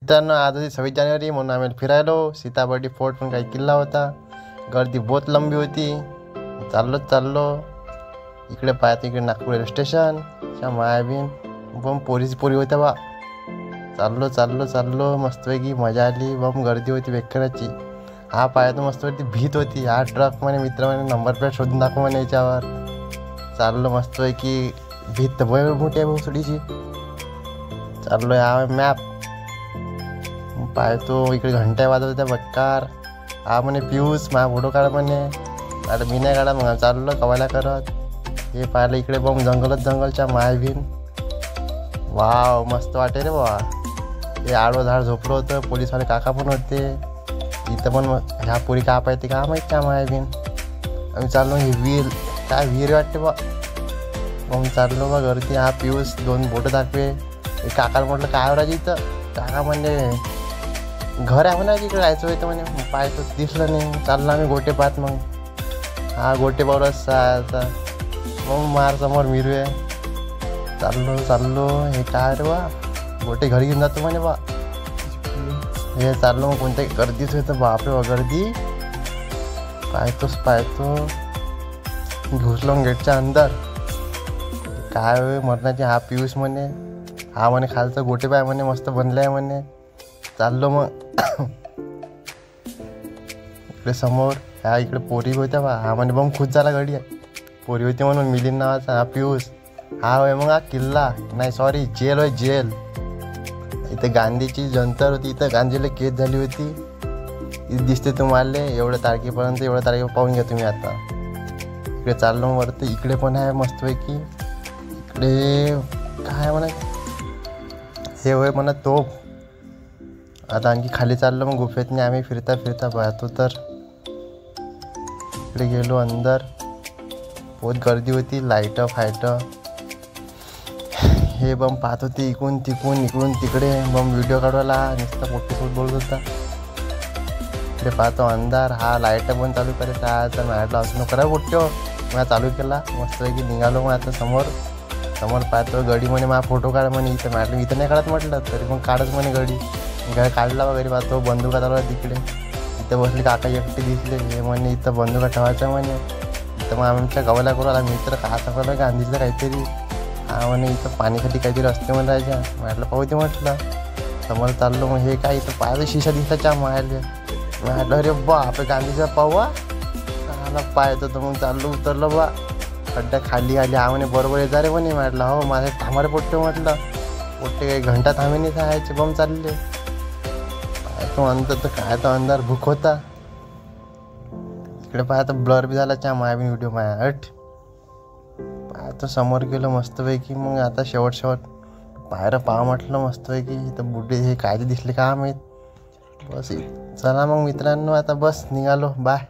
मित्रांनो आज होती 26 जानेवारी म्हणून आम्ही फिरायलो. सीताबर्डी फोर्ट पण काही किल्ला होता. गर्दी बहुत लंबी होती. चाललो इकडे पाहतो इकडे नागपूर रेल्वे स्टेशन च्या मायाबीन बम पोरी होत्या बा. चाललो मस्तपैकी मजा आली. बम गर्दी होती बेकाराची. हा पाहतो मस्तपैकी भीत होती. हा ट्रक म्हणे मित्र म्हणे नंबर प्लेट शोधून दाखव म्हणे याच्यावर. चाललो मस्तपैकी भीत तर भय मोठी आहे भोसडीची. चाललो हा मॅप पाहतो इकडे घंट्या वाजत होत्या बक्कार. हा म्हणे पियूस माझा फोटो काढ म्हणे. आता मी नाही काढा मग चाललो कवायला करत. हे पाहिलं इकडे बम जंगलच्या मायभीन. वाव मस्त वाटे रे बाबा. हे आडवं झाड झोपलं होतं. पोलीसवाले काका पण होते इथं पण. ह्या पोरी का पाहिजे का माहीत का मायभीन. आम्ही चाललो ही विहीर वाटते बा. मग चाललो बा गर्दी. हा पियूस 2 बोटं दाखवे. काकाला म्हटलं काय राजी इथं. काका म्हणजे घर आहे म्हणा इकडे जायचं होतं म्हणे. पाहतो दिसलं नाही. चाललं आम्ही गोटे पाहत. मग हा गोटे पावरच आता मग मार समोर मिरवे. चाललो हे काय रे बा. गोटे घरी घेऊन जातो म्हणे बा. हे चाललो मग कोणत्या गर्दीच होतं बापरे बा गर्दी. पाहतो घुसलो गेटच्या अंदर. काय होय मरणाची. हा पियूष म्हणे. हा म्हणे खालचं गोटे पाय म्हणे मस्त बनलं आहे म्हणे. चाललो मग इकडे समोर ह्या इकडे पोरी होत्या बा. हा म्हणे बम खुश झाला गडी आहे. पोरी होती म्हणून मिलिंद नावाचा. हा पियूष. हा होय मग हा किल्ला नाही सॉरी जेल होय जेल. इथे गांधीची जंतर होती. इथं गांधीला केस झाली होती. इथे दिसते तुम्हाला एवढ्या तारखेपर्यंत. एवढ्या तारखेवर पाहून घ्या तुम्ही आता. इकडे चाललो वरती. इकडे पण आहे मस्तपैकी. इकडे काय म्हणा हे होय म्हणा तोफ. आता आणखी खाली चाललो मग गुफेतने आम्ही फिरता पाहतो तर इकडे गेलो अंदर. बहुत गर्दी होती. लाईट फाईट हे बम पाहत होते इकडून तिकडे. बम व्हिडिओ काढवायला नुसता फोटो बोलत होता. इकडे पाहतो अंधार. हा लाईट पण चालू करायचा. आता मॅटला असं नको करा फोटो. मग चालू केला मस्तपैकी निघालो. मग आता समोर पाहतो गडी म्हणे माझा फोटो काढ म्हणे. इथं मॅटला इथं नाही काढत म्हटलं तरी पण काढच म्हणे गडी. काढला वगैरे पाहतो. बंदुका चालू तिकडे. इथं बसले काका एकटे दिसले. हे म्हणे इथं बंदुका ठेवायचं म्हणे. इथं मग आमच्या गावाला करू आला मित्र का सापडला गांधीचं काहीतरी. हा म्हणे इथं पाणीसाठी काहीतरी असते म्हणे राहायच्या. म्हटलं पाहू ते म्हटलं. समोर चाललो मग हे काय इथं पाहायचं शिशा दिसायच्या मायला. म्हटलं अरे बा आपल्या गांधीचा पाहू पाहायचं. तर मग चाललो उतरलो बा. खड्डा खाली आली. हा म्हणे बरोबर येत रे म्हणे. म्हटलं हो माझे थांबारे पोट्टे म्हटलं. पोट्टे काही घंटा थांबे नाही थांबायचे बम चालले. तो अंतर तर काय तो अंधार भूक होता. इकडे पाहतो ब्लर बी झाला च्या मायाबीन व्हिडिओ माया हट. पाहतो समोर गेलो मस्तपैकी. मग आता शेवट पायरं पाहा म्हटलं मस्तपैकी. इथं बुड्डे हे काय ते दिसले का माहीत. बस चला मग मित्रांनो आता बस निघालो बाय.